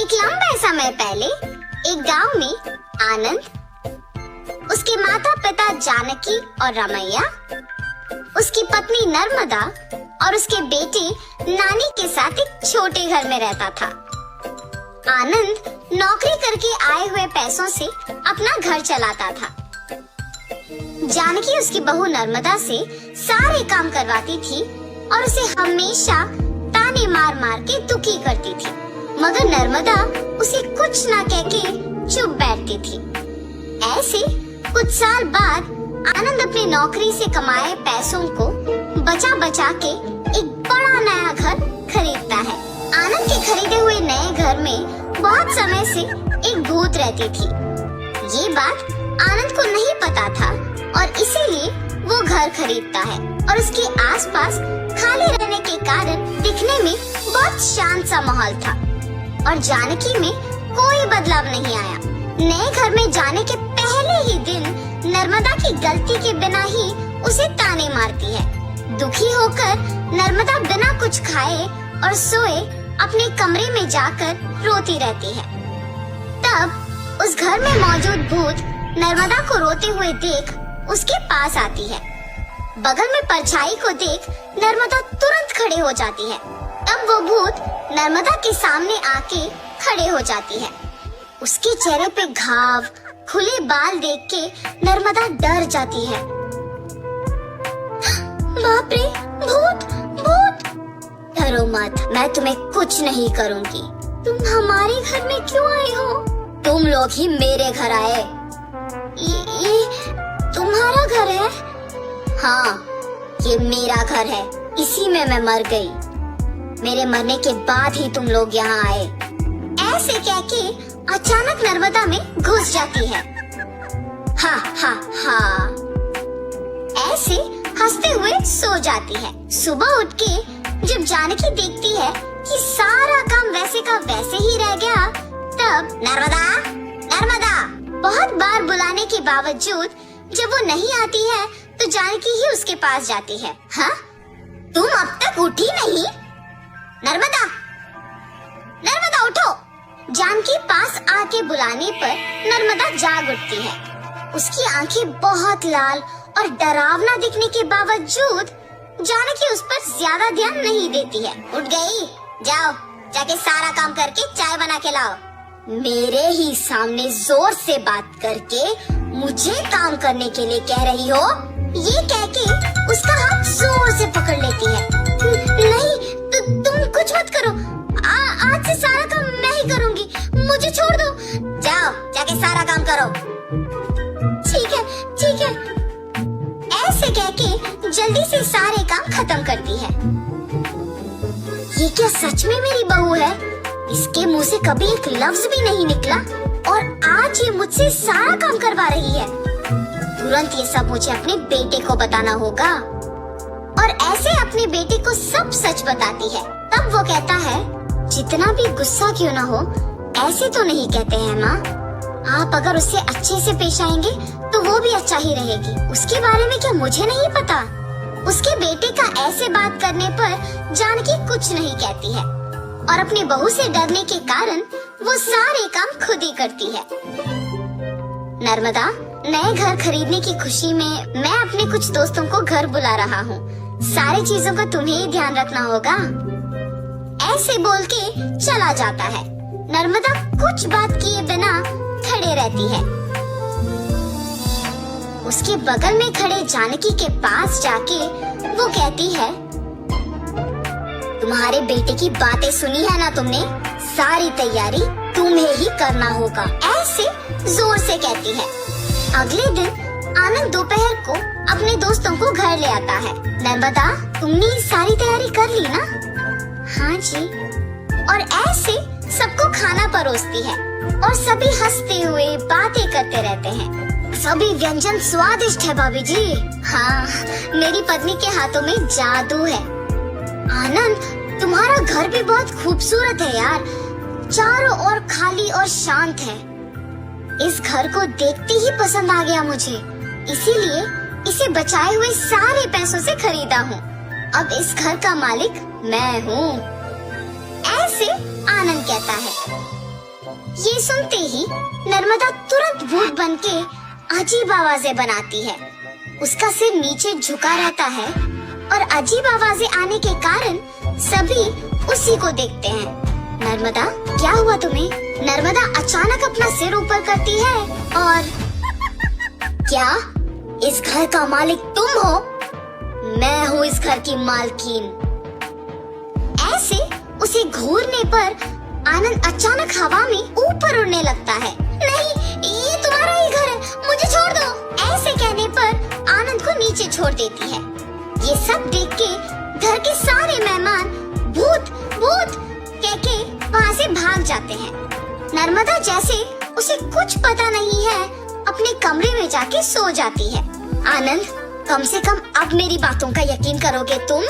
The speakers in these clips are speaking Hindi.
एक लंबे समय पहले एक गांव में आनंद, उसके माता पिता जानकी और रामैया, उसकी पत्नी नर्मदा और उसके बेटे नानी के साथ एक छोटे घर में रहता था। आनंद नौकरी करके आए हुए पैसों से अपना घर चलाता था। जानकी उसकी बहू नर्मदा से सारे काम करवाती थी और उसे हमेशा ताने मार मार के दुखी करती थी, मगर नर्मदा उसे कुछ ना कह के चुप बैठती थी। ऐसे कुछ साल बाद आनंद अपनी नौकरी से कमाए पैसों को बचा बचा के एक बड़ा नया घर खरीदता है। आनंद के खरीदे हुए नए घर में बहुत समय से एक भूत रहती थी। ये बात आनंद को नहीं पता था और इसीलिए वो घर खरीदता है और उसके आसपास खाली रहने के कारण दिखने में बहुत शांत सा माहौल था और जानकी में कोई बदलाव नहीं आया। नए घर में जाने के पहले ही दिन नर्मदा की गलती के बिना ही उसे ताने मारती है। दुखी होकर नर्मदा बिना कुछ खाए और सोए अपने कमरे में जाकर रोती रहती है। तब उस घर में मौजूद भूत नर्मदा को रोते हुए देख उसके पास आती है। बगल में परछाई को देख नर्मदा तुरंत खड़े हो जाती है। तब वो भूत नर्मदा के सामने आके खड़े हो जाती है। उसके चेहरे पे घाव, खुले बाल देख के नर्मदा डर जाती है। बाप रे, भूत भूत! डरो मत, मैं तुम्हें कुछ नहीं करूँगी। तुम हमारे घर में क्यों आए हो? तुम लोग ही मेरे घर आए। ये तुम्हारा घर है? हाँ, ये मेरा घर है। इसी में मैं मर गई। मेरे मरने के बाद ही तुम लोग यहाँ आए। ऐसे कह के अचानक नर्मदा में घुस जाती है। हा हा हा। ऐसे हंसते हुए सो जाती है। सुबह उठ के जब जानकी देखती है कि सारा काम वैसे का वैसे ही रह गया, तब नर्मदा नर्मदा बहुत बार बुलाने के बावजूद जब वो नहीं आती है तो जानकी ही उसके पास जाती है। हाँ, तुम अब तक उठी नहीं? नर्मदा नर्मदा उठो। जानकी पास आके बुलाने पर नर्मदा जाग उठती है। उसकी आंखें बहुत लाल और डरावना दिखने के बावजूद जानकी उस पर ज्यादा ध्यान नहीं देती है। उठ गई? जाओ, जाके सारा काम करके चाय बना के लाओ। मेरे ही सामने जोर से बात करके मुझे काम करने के लिए कह रही हो? ये कह के उसका हाथ जोर से पकड़ लेती है। नहीं, तुम कुछ मत करो। आज से सारा काम मैं ही करूंगी। मुझे छोड़ दो। जाओ, जाके सारा काम करो। ठीक है, ठीक है। ऐसे कह के जल्दी से सारे काम खत्म करती है। ये क्या सच में मेरी बहू है? इसके मुंह से कभी एक लफ्ज भी नहीं निकला और आज ये मुझसे सारा काम करवा रही है। तुरंत ये सब मुझे अपने बेटे को बताना होगा। और ऐसे अपने बेटे को सब सच बताती है। तब वो कहता है, जितना भी गुस्सा क्यों ना हो, ऐसे तो नहीं कहते हैं माँ। आप अगर उससे अच्छे से पेश आएंगे तो वो भी अच्छा ही रहेगी। उसके बारे में क्या मुझे नहीं पता? उसके बेटे का ऐसे बात करने पर जानकी कुछ नहीं कहती है और अपनी बहू से डरने के कारण वो सारे काम खुद ही करती है। नर्मदा, नए घर खरीदने की खुशी में मैं अपने कुछ दोस्तों को घर बुला रहा हूँ। सारी चीजों का तुम्हें ही ध्यान रखना होगा। ऐसे बोल के चला जाता है। नर्मदा कुछ बात किए बिना खड़े रहती है। उसके बगल में खड़े जानकी के पास जाके वो कहती है, तुम्हारे बेटे की बातें सुनी है ना तुमने? सारी तैयारी तुम्हें ही करना होगा। ऐसे जोर से कहती है। अगले दिन आनंद दोपहर को अपने दोस्तों को घर ले आता है। नर्मदा, तुमने सारी तैयारी कर ली ना? हाँ जी। और ऐसे सबको खाना परोसती है और सभी हंसते हुए बातें करते रहते हैं। सभी व्यंजन स्वादिष्ट है भाभी जी। हाँ, मेरी पत्नी के हाथों में जादू है। आनंद, तुम्हारा घर भी बहुत खूबसूरत है यार। चारों ओर खाली और शांत है। इस घर को देखते ही पसंद आ गया मुझे, इसीलिए इसे बचाए हुए सारे पैसों से खरीदा हूँ। अब इस घर का मालिक मैं हूँ। ऐसे आनंद कहता है। ये सुनते ही नर्मदा तुरंत भूत बनके अजीब आवाजें बनाती है। उसका सिर नीचे झुका रहता है और अजीब आवाजें आने के कारण सभी उसी को देखते हैं। नर्मदा, क्या हुआ तुम्हें? नर्मदा अचानक अपना सिर ऊपर करती है और क्या इस घर का मालिक तुम हो? मैं हूँ इस घर की मालकिन। ऐसे उसे घूरने पर आनंद अचानक हवा में ऊपर उड़ने लगता है। नहीं, ये तुम्हारा ही घर है, मुझे छोड़ दो। ऐसे कहने पर आनंद को नीचे छोड़ देती है। ये सब देख के घर के सारे मेहमान भूत भूत कह के वहाँ से भाग जाते हैं। नर्मदा जैसे उसे कुछ पता नहीं है अपने कमरे में जाके सो जाती है। आनंद, कम से कम अब मेरी बातों का यकीन करोगे तुम?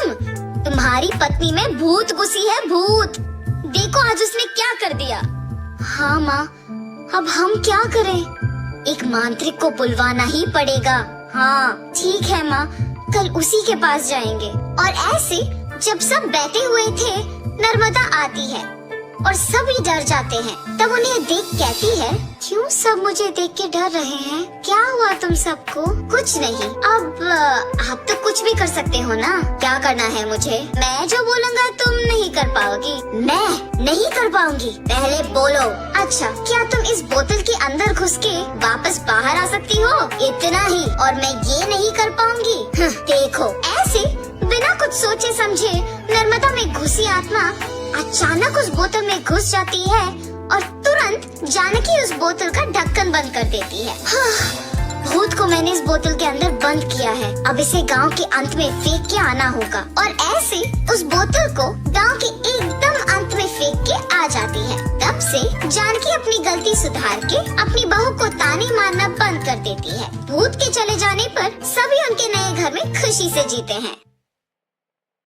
तुम्हारी पत्नी में भूत घुसी है, भूत। देखो आज उसने क्या कर दिया। हाँ माँ, अब हम क्या करें? एक मांत्रिक को बुलवाना ही पड़ेगा। हाँ ठीक है माँ, कल उसी के पास जाएंगे। और ऐसे जब सब बैठे हुए थे, नर्मदा आती है और सभी डर जाते हैं। तब उन्हें देख कहती है, क्यों सब मुझे देख के डर रहे हैं? क्या हुआ तुम सबको? कुछ नहीं। अब आप तो कुछ भी कर सकते हो ना। क्या करना है मुझे? मैं जो बोलूँगा तुम नहीं कर पाओगी। मैं नहीं कर पाऊंगी? पहले बोलो। अच्छा, क्या तुम इस बोतल के अंदर घुस के वापस बाहर आ सकती हो? इतना ही, और मैं ये नहीं कर पाऊंगी? देखो, ऐसे बिना कुछ सोचे समझे नर्मदा में घुसी आत्मा अचानक उस बोतल में घुस जाती है और तुरंत जानकी उस बोतल का ढक्कन बंद कर देती है। भूत को मैंने इस बोतल के अंदर बंद किया है, अब इसे गांव के अंत में फेंक के आना होगा। और ऐसे उस बोतल को गांव के एकदम अंत में फेंक के आ जाती है। तब से जानकी अपनी गलती सुधार के अपनी बहू को ताने मारना बंद कर देती है। भूत के चले जाने पर सभी उनके नए घर में खुशी से जीते हैं।